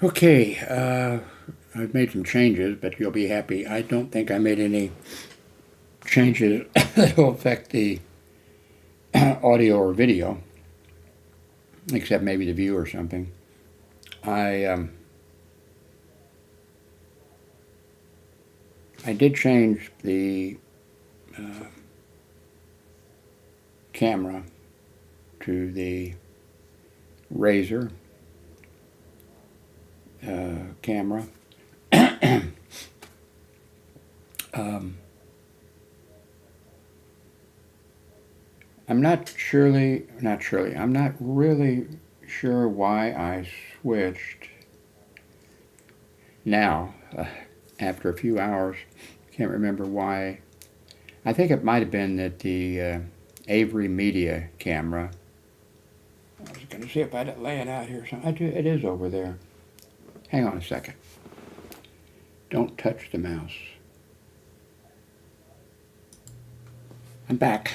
Okay, I've made some changes, but you'll be happy. I don't think I made any changes that will affect the audio or video, except maybe the view or something. I did change the camera to the Razer camera. I'm not really sure why I switched now, after a few hours. Can't remember why. I think it might have been that the Avery Media camera. I was going to see if I'd lay it out here. It is over there. Hang on a second. Don't touch the mouse. I'm back.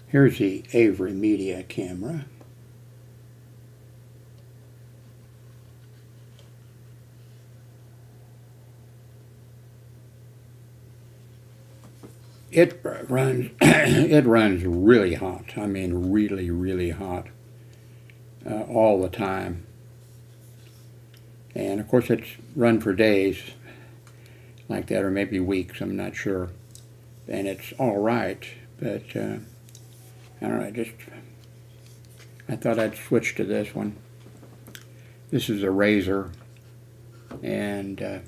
Here's the Avery Media camera. It runs it runs really hot. I mean really, really hot all the time. And of course it's run for days like that, or maybe weeks, I'm not sure. And it's all right, but I don't know, I thought I'd switch to this one. This is a Razer, and the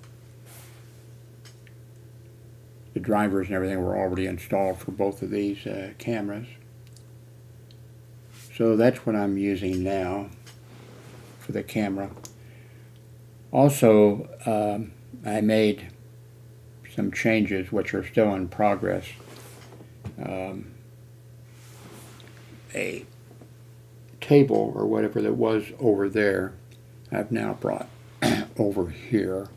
drivers and everything were already installed for both of these cameras. So that's what I'm using now for the camera. Also, I made some changes which are still in progress. A table or whatever that was over there, I've now brought over here.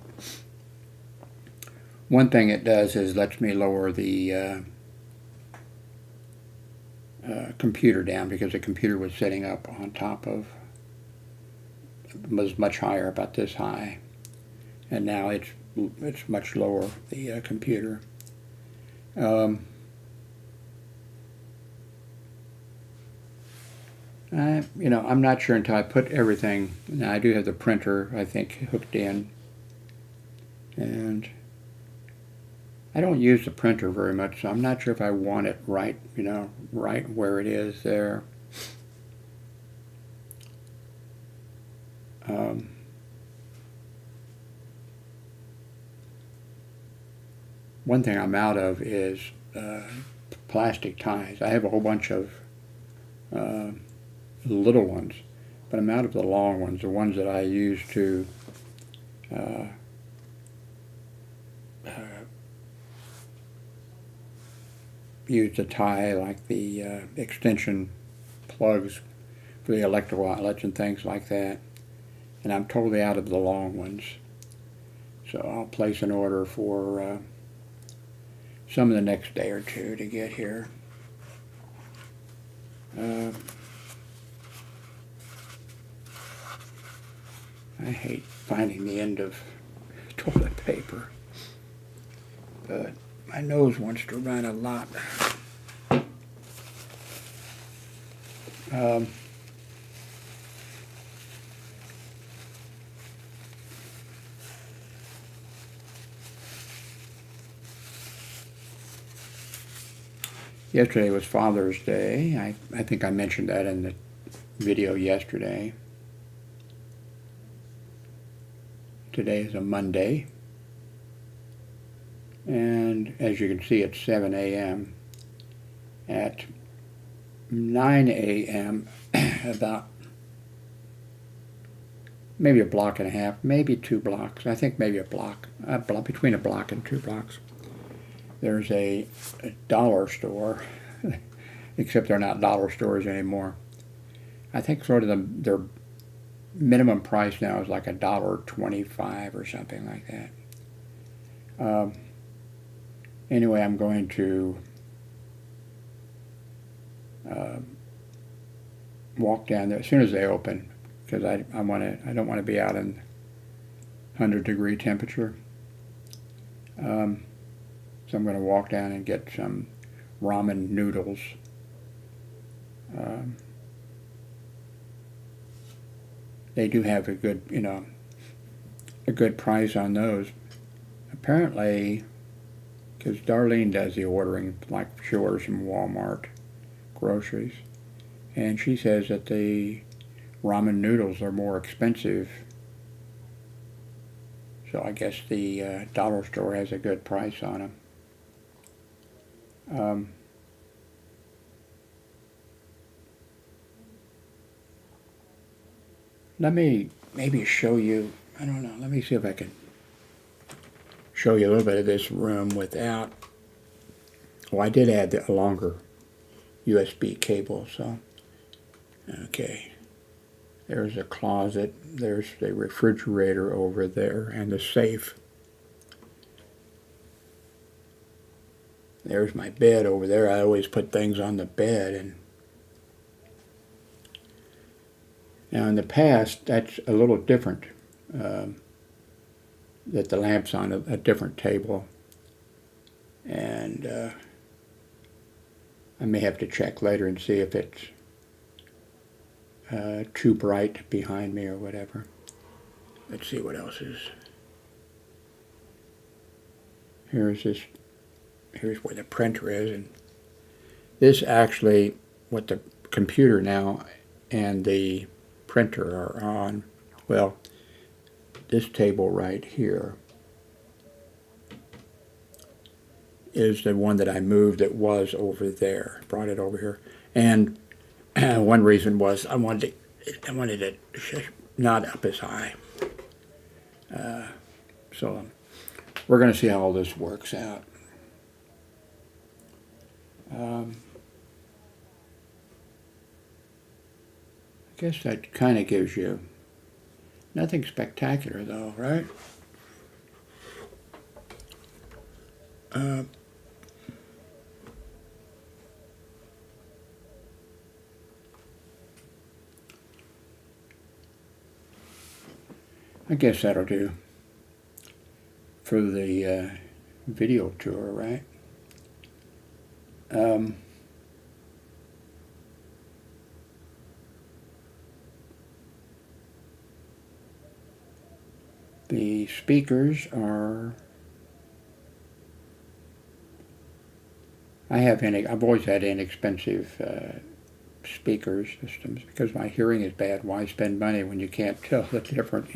One thing it does is lets me lower the computer down, because the computer was sitting up on top of, was much higher, about this high, and now it's much lower, the computer. I'm not sure until I put everything. Now I do have the printer, I think, hooked in, and I don't use the printer very much, so I'm not sure if I want it right where it is there. One thing I'm out of is plastic ties. I have a whole bunch of little ones, but I'm out of the long ones, the ones that I use to use to tie, like the extension plugs for the electrical outlets and things like that. And I'm totally out of the long ones. So I'll place an order for some of the next day or two to get here. I hate finding the end of toilet paper, but my nose wants to run a lot. Yesterday was Father's Day. I think I mentioned that in the video yesterday. Today is a Monday, and as you can see, it's 7 a.m. At 9 a.m., about maybe a block and a half, maybe 2 blocks, I think maybe a block, between a block and 2 blocks, there's a dollar store, except they're not dollar stores anymore. I think sort of their minimum price now is like $1.25 or something like that. Anyway, I'm going to walk down there as soon as they open. because I don't want to be out in 100-degree temperature. So I'm going to walk down and get some ramen noodles. They do have a good, a good price on those. Apparently, because Darlene does the ordering, like she orders from Walmart groceries, and she says that the ramen noodles are more expensive. So I guess the dollar store has a good price on them. Let me maybe show you, I don't know, let me see if I can show you a little bit of this room without, well, I did add a longer USB cable, so, okay. There's a closet, there's the refrigerator over there, and the safe. There's my bed over there. I always put things on the bed. And now in the past, that's a little different, that the lamp's on a different table. And I may have to check later and see if it's too bright behind me or whatever. Let's see what else is. Here's where the printer is, and this actually, what the computer now and the printer are on, well, this table right here is the one that I moved that was over there, brought it over here. And one reason was I wanted it not up as high. So we're going to see how all this works out. I guess that kind of gives you nothing spectacular, though, right? I guess that'll do for the video tour, right? The speakers are, I've always had inexpensive speaker systems because my hearing is bad. Why spend money when you can't tell the difference,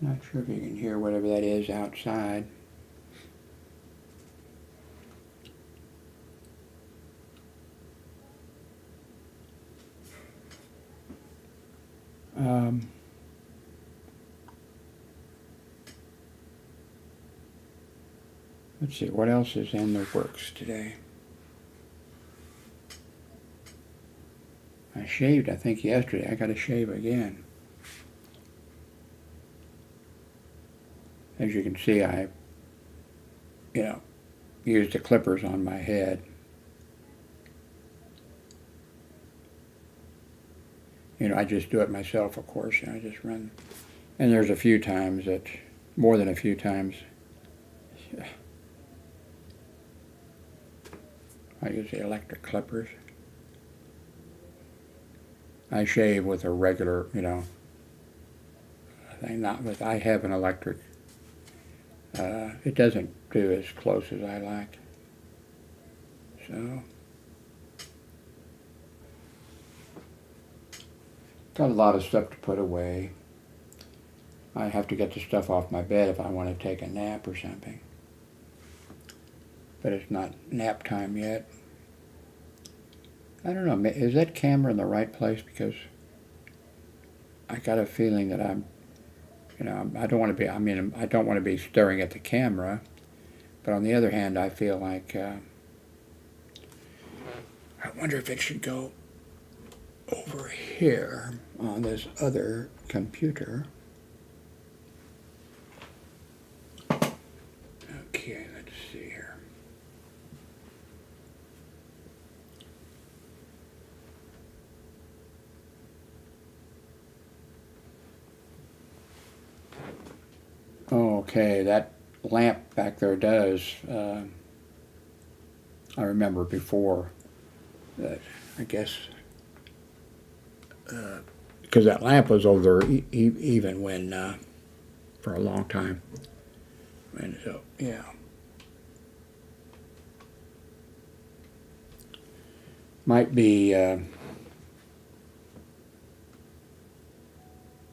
Not sure if you can hear whatever that is outside. Let's see, what else is in the works today? I shaved, I think, yesterday. I got to shave again. As you can see, I, used the clippers on my head. I just do it myself, of course. I just run. And there's a few times that, more than a few times, I use the electric clippers. I shave with a regular, thing, not with, I have an electric. It doesn't do as close as I like. So, got a lot of stuff to put away. I have to get the stuff off my bed if I want to take a nap or something. But it's not nap time yet. I don't know, is that camera in the right place? Because I got a feeling that I'm, I don't want to be staring at the camera. But on the other hand, I feel like, I wonder if it should go over here on this other computer. Okay, let's see here. Okay, that lamp back there does. I remember before that, I guess, because that lamp was over there even when, for a long time. And so, yeah. Might be a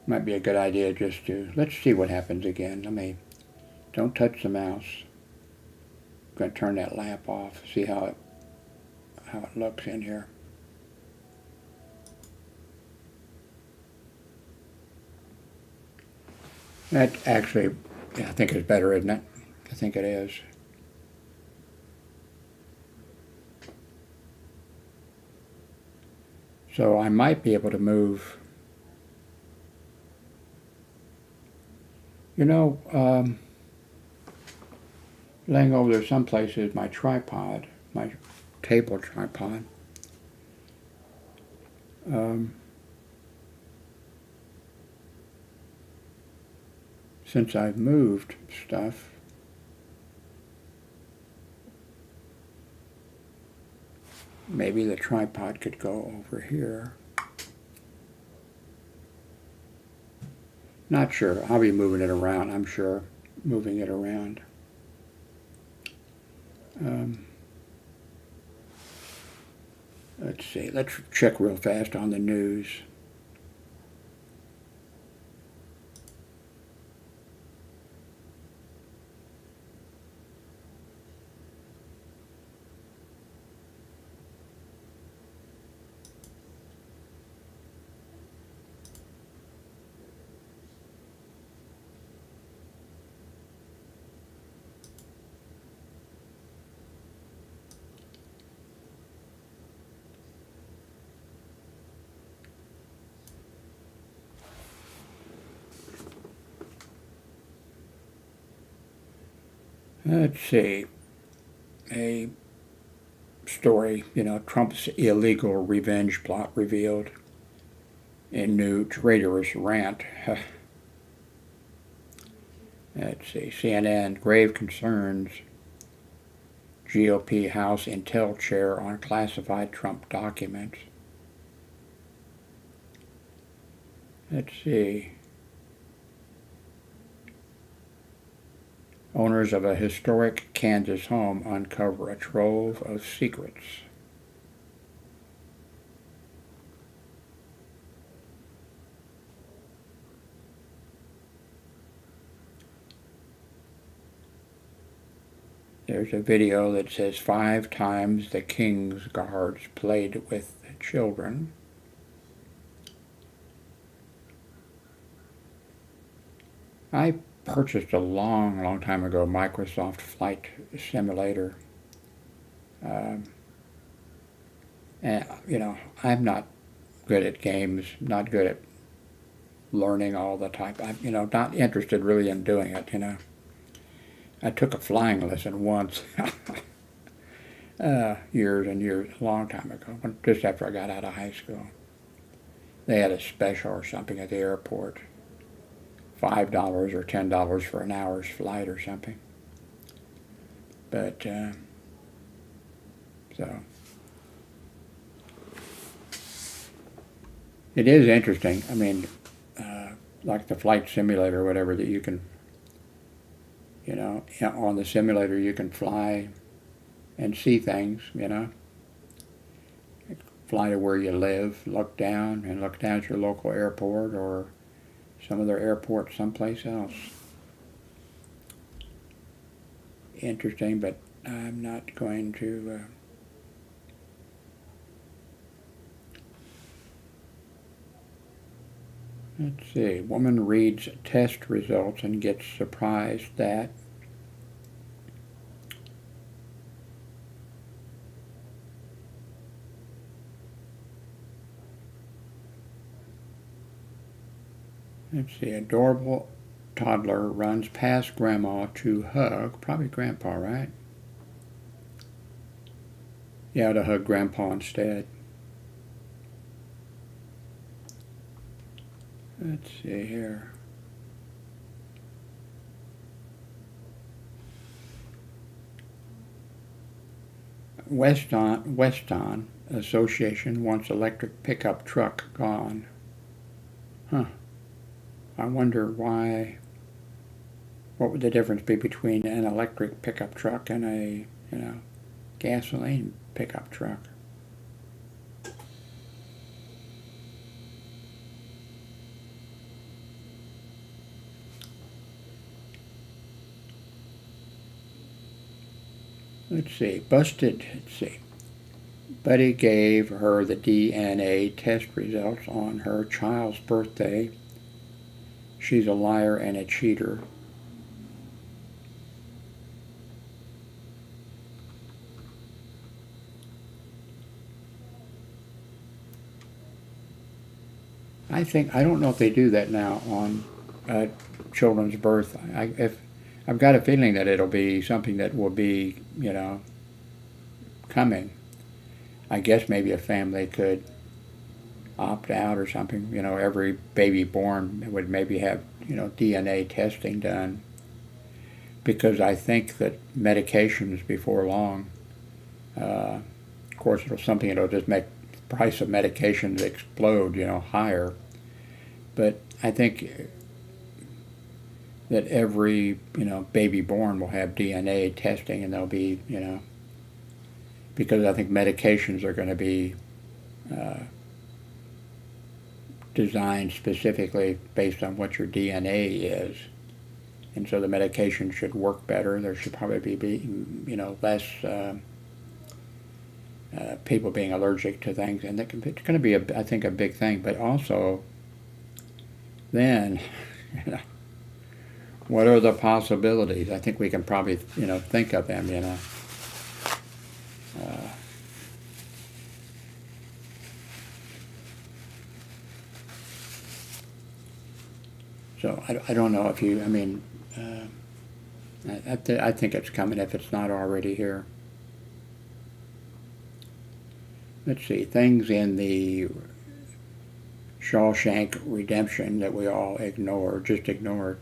good idea just to, let's see what happens again. Don't touch the mouse. I'm going to turn that lamp off, see how it looks in here. That actually, yeah, I think it's better, isn't it? I think it is. So I might be able to move, laying over there someplace is my tripod, my table tripod. Since I've moved stuff, maybe the tripod could go over here. Not sure. I'll be moving it around, I'm sure. Moving it around. Let's see. Let's check real fast on the news. Let's see. A story, Trump's illegal revenge plot revealed in new traitorous rant. Let's see. CNN, grave concerns. GOP House Intel chair on classified Trump documents. Let's see. Owners of a historic Kansas home uncover a trove of secrets. There's a video that says 5 times the King's Guards played with children. I purchased a long time ago Microsoft Flight Simulator. And, I'm not good at games, not good at learning all the time. I'm, not interested really in doing it, I took a flying lesson once, years and years, a long time ago, just after I got out of high school. They had a special or something at the airport. $5 or $10 for an hour's flight or something. But, so. It is interesting. Like the flight simulator or whatever, that you can, on the simulator you can fly and see things, Fly to where you live, look down at your local airport or some other airport someplace else. Interesting, but I'm not going to... Let's see. Woman reads test results and gets surprised that... Let's see. Adorable toddler runs past Grandma to hug, probably Grandpa, right? Yeah, to hug Grandpa instead. Let's see here. Weston Association wants electric pickup truck gone. Huh. I wonder why. What would the difference be between an electric pickup truck and a, gasoline pickup truck? Let's see. Buddy gave her the DNA test results on her child's birthday. She's a liar and a cheater. I don't know if they do that now on children's birth. I've got a feeling that it'll be something that will be, coming. I guess maybe a family could opt out or something. Every baby born would maybe have, DNA testing done. Because I think that medications before long, of course, it'll just make the price of medications explode, higher. But I think that every, baby born will have DNA testing, and they'll be, because I think medications are going to be designed specifically based on what your DNA is. And so the medication should work better. There should probably be, less people being allergic to things. And it's going to be, I think, a big thing. But also, then, what are the possibilities? I think we can probably, think of them, So I don't know if you, I think it's coming if it's not already here. Let's see, things in the Shawshank Redemption that we all just ignored.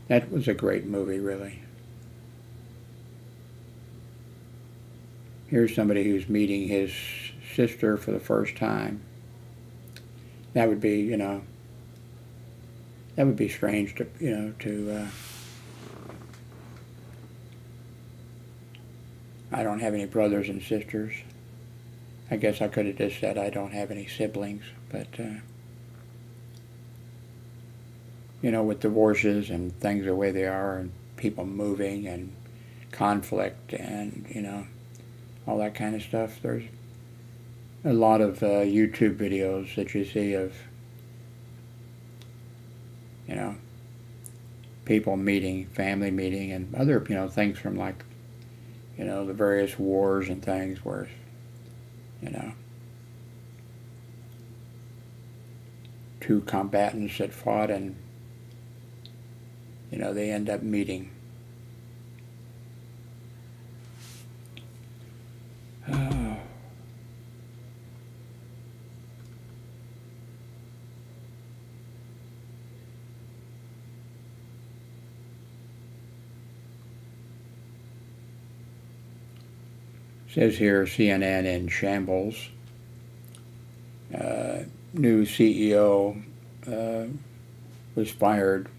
That was a great movie, really. Here's somebody who's meeting his sister for the first time. That would be, that would be strange to, I don't have any brothers and sisters. I guess I could have just said I don't have any siblings, but, with divorces and things the way they are, and people moving and conflict and, all that kind of stuff, there's a lot of YouTube videos that you see of, people meeting, family meeting, and other, things from like, the various wars and things where, two combatants that fought and, they end up meeting. Says here, CNN in shambles. New CEO was fired.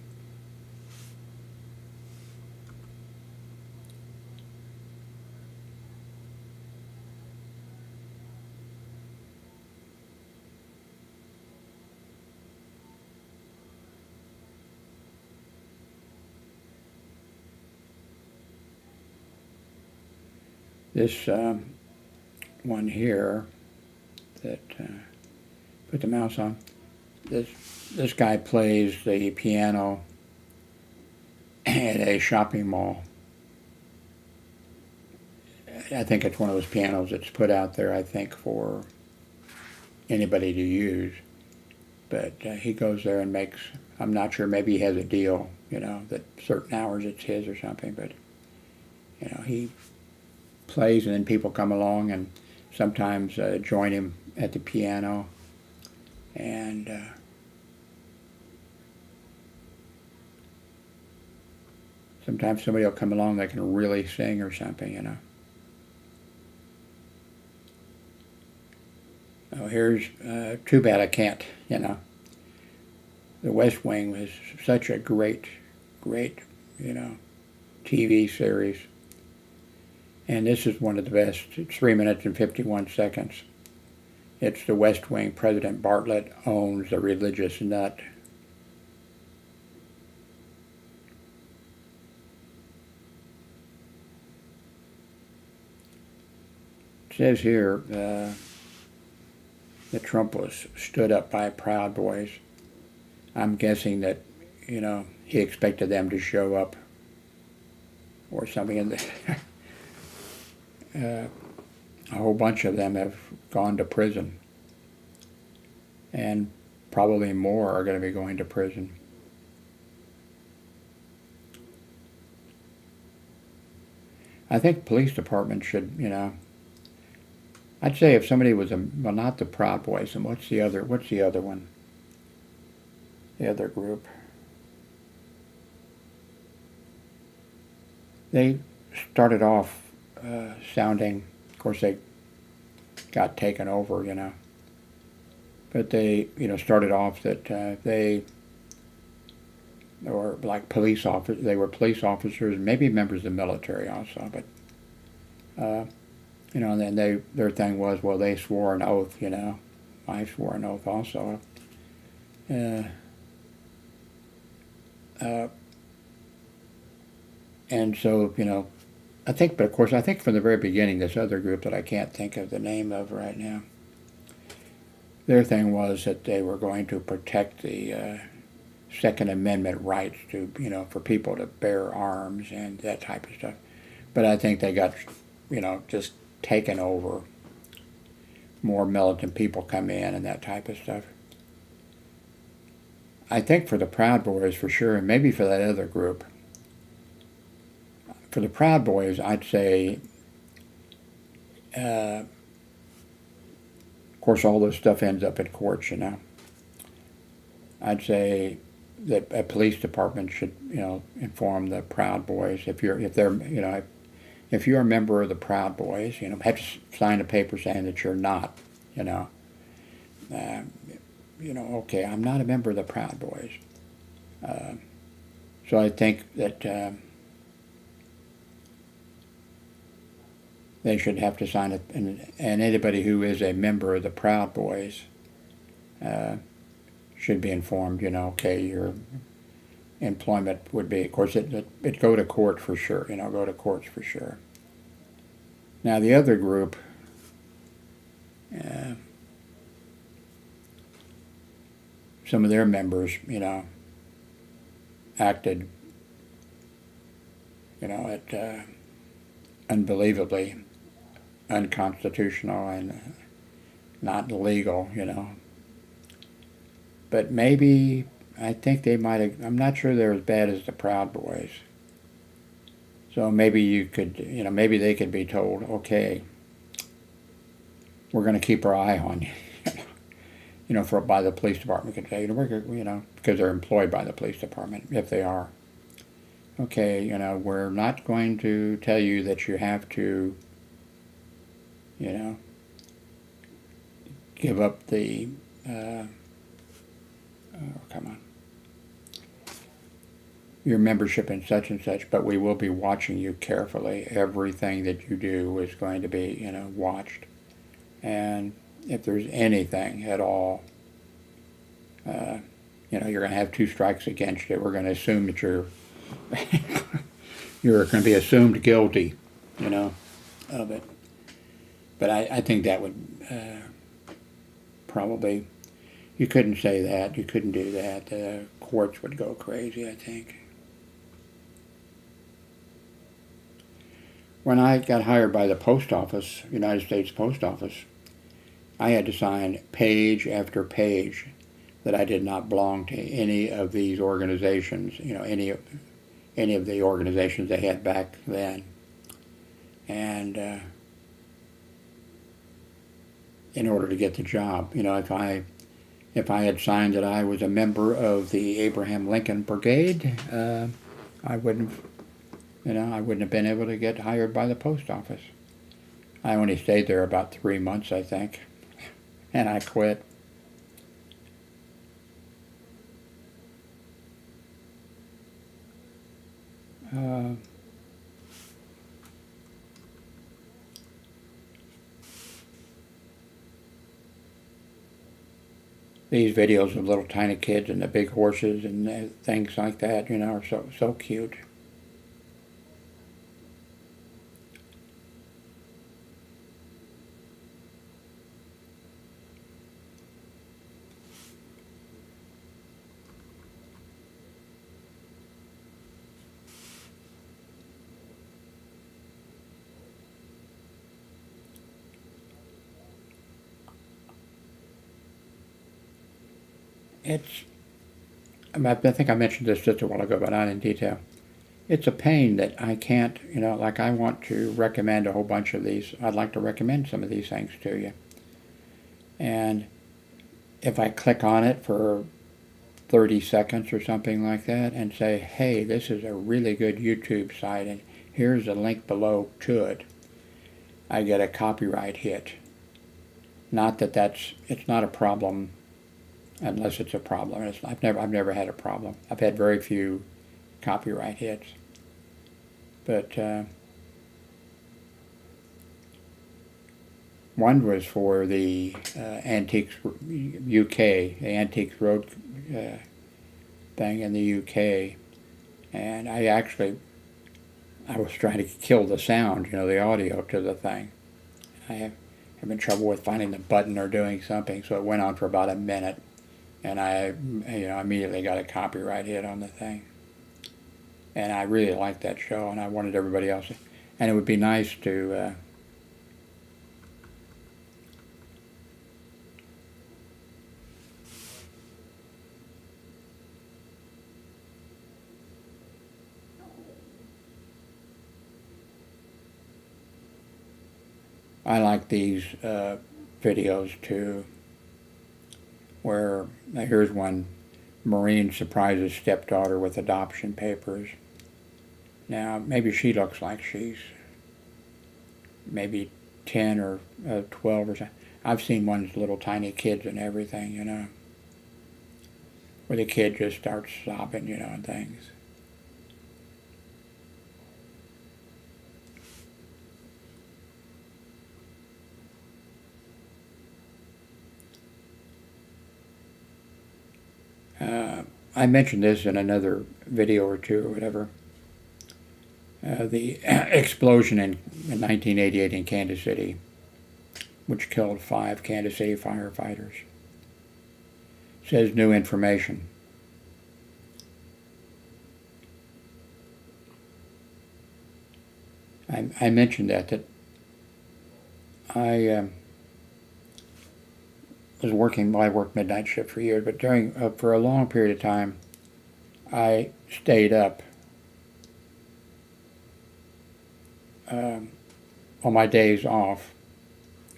This one here that put the mouse on. This guy plays the piano at a shopping mall. I think it's one of those pianos that's put out there, I think, for anybody to use. but he goes there and makes, I'm not sure, maybe he has a deal, that certain hours it's his or something, but, he plays and then people come along and sometimes join him at the piano, and sometimes somebody will come along that can really sing or something. Oh, here's, too bad I can't, The West Wing was such a great, TV series. And this is one of the best. It's 3 minutes and 51 seconds. It's The West Wing. President Bartlett owns the religious nut. It says here that Trump was stood up by Proud Boys. I'm guessing that, he expected them to show up or something. And a whole bunch of them have gone to prison. And probably more are going to be going to prison. I think police departments should, I'd say if somebody was well, not the Proud Boys, and what's the other one? The other group. They started off sounding, of course they got taken over, but they, started off that they were like police officers, they were police officers, and maybe members of the military also, but, and then their thing was, well, they swore an oath, I swore an oath also. And so, I think, but of course, I think from the very beginning, this other group that I can't think of the name of right now, their thing was that they were going to protect the Second Amendment rights to, for people to bear arms and that type of stuff. But I think they got, just taken over. More militant people come in and that type of stuff. I think for the Proud Boys for sure, and maybe for that other group. For the Proud Boys, I'd say, of course, all this stuff ends up in courts, I'd say that a police department should, inform the Proud Boys if you're a member of the Proud Boys, have to sign a paper saying that you're not, okay, I'm not a member of the Proud Boys. So I think that they should have to sign it, and anybody who is a member of the Proud Boys should be informed, okay, your employment would be, of course, it'd go to court for sure, go to courts for sure. Now the other group, some of their members, acted, unbelievably unconstitutional and not legal, But maybe, I think they might have, I'm not sure they're as bad as the Proud Boys. So maybe you could, maybe they could be told, okay, we're going to keep our eye on you, by the police department could say, because they're employed by the police department, if they are. Okay, we're not going to tell you that you have to, give up the, come on, your membership in such and such, but we will be watching you carefully. Everything that you do is going to be, watched. And if there's anything at all, you're going to have 2 strikes against you. We're going to assume that you're going to be assumed guilty, of it. But I think that would probably, you couldn't say that. You couldn't do that. The courts would go crazy, I think. When I got hired by the post office, United States Post Office, I had to sign page after page that I did not belong to any of these organizations, any of the organizations they had back then. And in order to get the job, if I had signed that I was a member of the Abraham Lincoln Brigade, I wouldn't have been able to get hired by the post office. I only stayed there about 3 months, I think, and I quit. These videos of little tiny kids and the big horses and things like that, are so cute. I think I mentioned this just a while ago, but not in detail. It's a pain that I can't, like I want to recommend a whole bunch of these. I'd like to recommend some of these things to you. And if I click on it for 30 seconds or something like that and say, hey, this is a really good YouTube site and here's a link below to it, I get a copyright hit. Not that it's not a problem unless it's a problem. I've never had a problem. I've had very few copyright hits. But one was for the Antiques UK, the Antiques Road thing in the UK, and I was trying to kill the sound, the audio to the thing. I have having trouble with finding the button or doing something, so it went on for about a minute, and I immediately got a copyright hit on the thing. And I really liked that show, and I wanted everybody else, and it would be nice to I like these videos too, where here's one: Marine surprises stepdaughter with adoption papers. Now maybe she looks like she's maybe 10 or 12 or something. I've seen ones little tiny kids and everything, where the kid just starts sobbing, and things. I mentioned this in another video or two or whatever. The explosion in 1988 in Kansas City, which killed 5 Kansas City firefighters. Says new information. I mentioned that I was working. Well, I worked midnight shift for years, but for a long period of time, I stayed up on my days off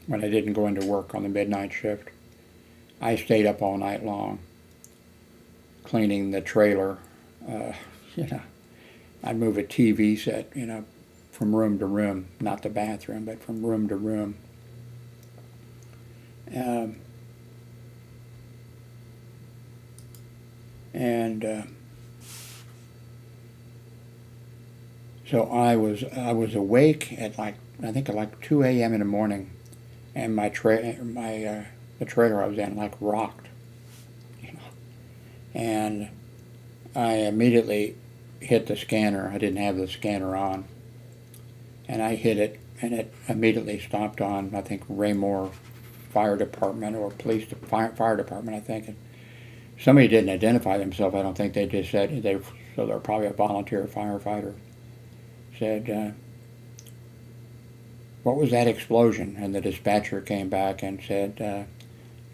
when I didn't go into work on the midnight shift. I stayed up all night long cleaning the trailer. I'd move a TV set, from room to room, not the bathroom, but from room to room. So I was awake at I think at 2 a.m. in the morning, and the trailer I was in rocked, and I immediately hit the scanner. I didn't have the scanner on, and I hit it, and it immediately stopped on, I think, Raymore Fire Department or Fire Department, I think. And somebody didn't identify themselves. I don't think. They just said so they're probably a volunteer firefighter. Said, what was that explosion? And the dispatcher came back and said,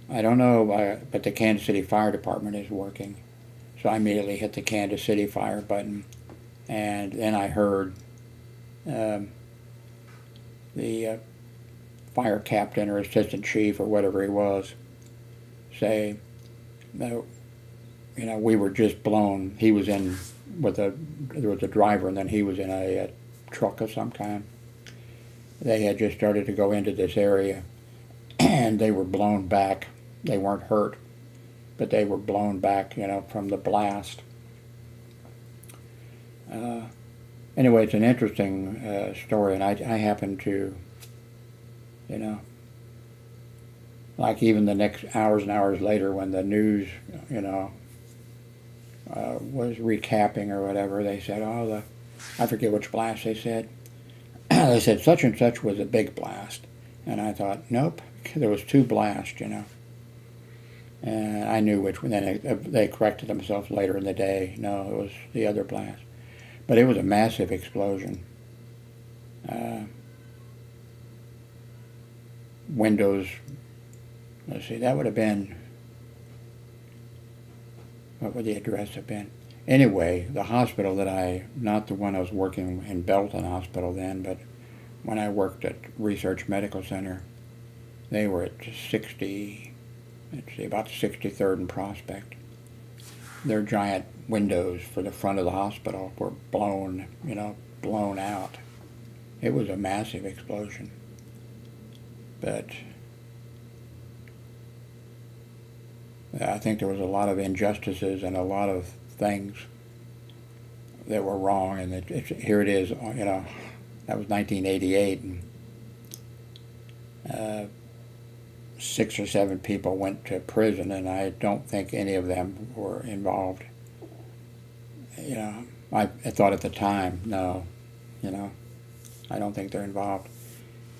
I don't know, but the Kansas City Fire Department is working. So I immediately hit the Kansas City Fire button, and then I heard the fire captain or assistant chief or whatever he was say, that, we were just blown. He was in there was a driver, and then he was in a truck of some kind. They had just started to go into this area, and they were blown back. They weren't hurt, but they were blown back, from the blast. Anyway, it's an interesting story, and I happen to, like even the next hours and hours later when the news, was recapping or whatever, they said, I forget which blast they said. They said such and such was a big blast. And I thought, nope, there was 2 blasts, And I knew which one. Then they corrected themselves later in the day. No, it was the other blast. But it was a massive explosion. Windows, let's see, that would have been, what would the address have been? Anyway, the hospital not the one I was working in Belton Hospital then, but when I worked at Research Medical Center, they were at about 63rd and Prospect. Their giant windows for the front of the hospital were blown out. It was a massive explosion. But I think there was a lot of injustices and a lot of things that were wrong, and here it is, that was 1988, and 6 or 7 people went to prison, and I don't think any of them were involved. I thought at the time, no, I don't think they're involved.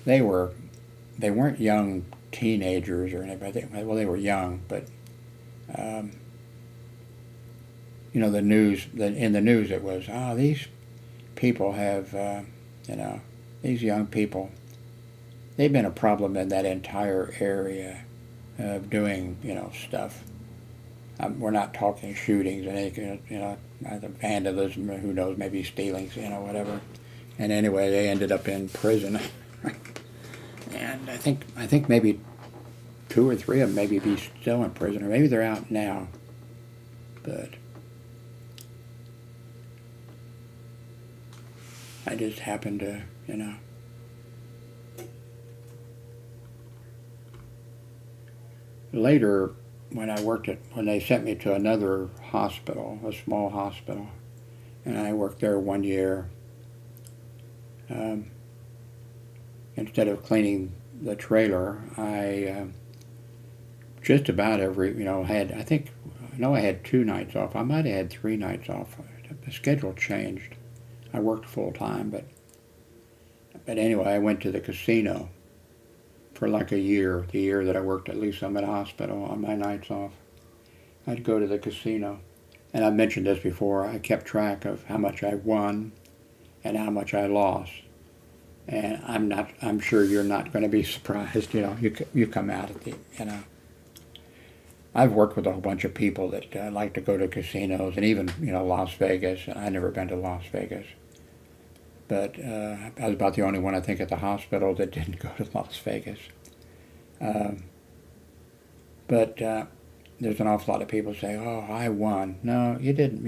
They weren't young teenagers or anybody. Well, they were young, but the news. In the news, it was, these people have, these young people. They've been a problem in that entire area of doing, stuff. We're not talking shootings and anything, either vandalism or who knows, maybe stealings, whatever. And anyway, they ended up in prison. And I think maybe 2 or 3 of them maybe be still in prison, or maybe they're out now. But I just happened to, Later, when they sent me to another hospital, a small hospital, and I worked there 1 year, instead of cleaning the trailer, I just about every, I had 2 nights off. I might have had 3 nights off. The schedule changed. I worked full time, but anyway, I went to the casino for like a year. The year that I worked at Lee Summit Hospital on my nights off, I'd go to the casino. And I've mentioned this before. I kept track of how much I won and how much I lost. And I'm sure you're not going to be surprised. You come out at the, I've worked with a whole bunch of people that like to go to casinos, and even, Las Vegas. I've never been to Las Vegas. But I was about the only one, I think, at the hospital that didn't go to Las Vegas. But there's an awful lot of people say, oh, I won. No, you didn't,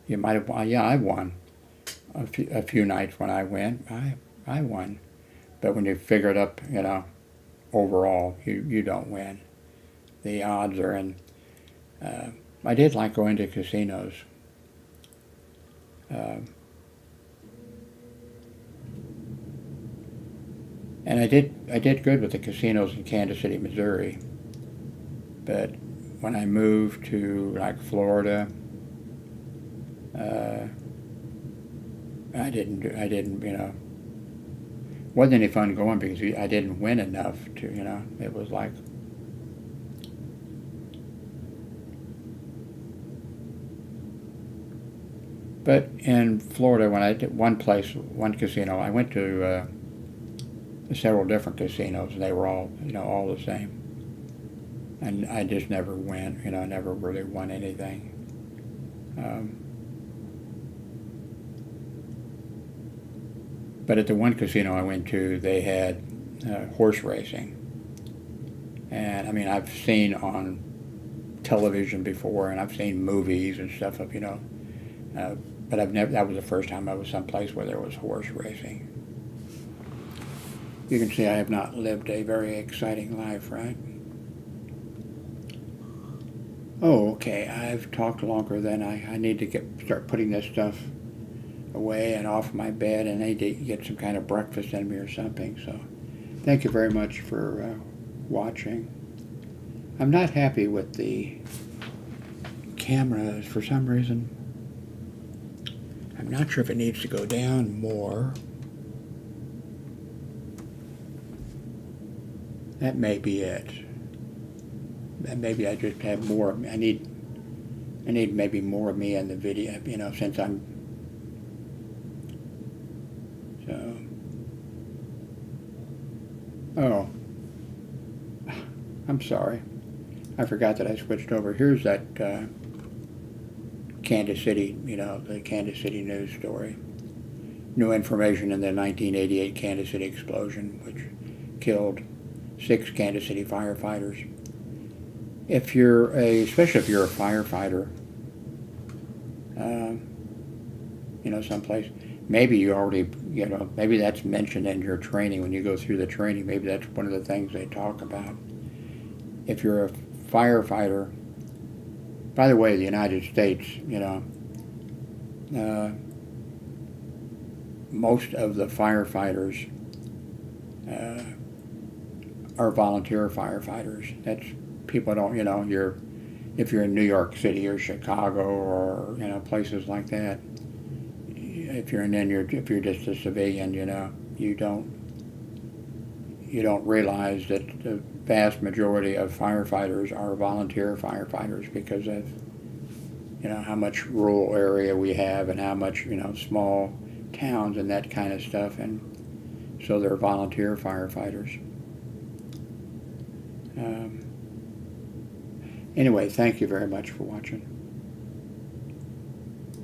You might have won. Yeah, I won. A few nights when I went, I won. But when you figure it up, overall, you don't win. The odds are in. I did like going to casinos. And I did good with the casinos in Kansas City, Missouri. But when I moved to like Florida, I didn't, wasn't any fun going because I didn't win enough to, it was like, but in Florida, when I did one casino, I went to several different casinos, and they were all, all the same. and I just never went. You know, I never really won anything. But at the one casino I went to, they had horse racing, and I mean, I've seen on television before, and I've seen movies and stuff of, you know, but I've never. That was the first time I was someplace where there was horse racing. You can see I have not lived a very exciting life, right? Oh, okay. I've talked longer than I need to start putting this stuff away and off my bed, and I need to get some kind of breakfast in me or something. So, thank you very much for watching. I'm not happy with the camera for some reason. I'm not sure if it needs to go down more. That may be it. Maybe I just have more. I need maybe more of me in the video, you know, since I'm. So. Oh. I'm sorry. I forgot that I switched over. Here's that Kansas City, you know, the Kansas City news story. New information in the 1988 Kansas City explosion, which killed 6 Kansas City firefighters. Especially if you're a firefighter, you know, someplace, maybe you already, you know, maybe that's mentioned in your training when you go through the training. Maybe that's one of the things they talk about. If you're a firefighter, by the way, the United States, you know, most of the firefighters are volunteer firefighters. That's people don't, you know, if you're in New York City or Chicago or, you know, places like that, if you're just a civilian, you know, you don't realize that the vast majority of firefighters are volunteer firefighters because of, you know, how much rural area we have and how much, you know, small towns and that kind of stuff, and so they're volunteer firefighters. Anyway, thank you very much for watching.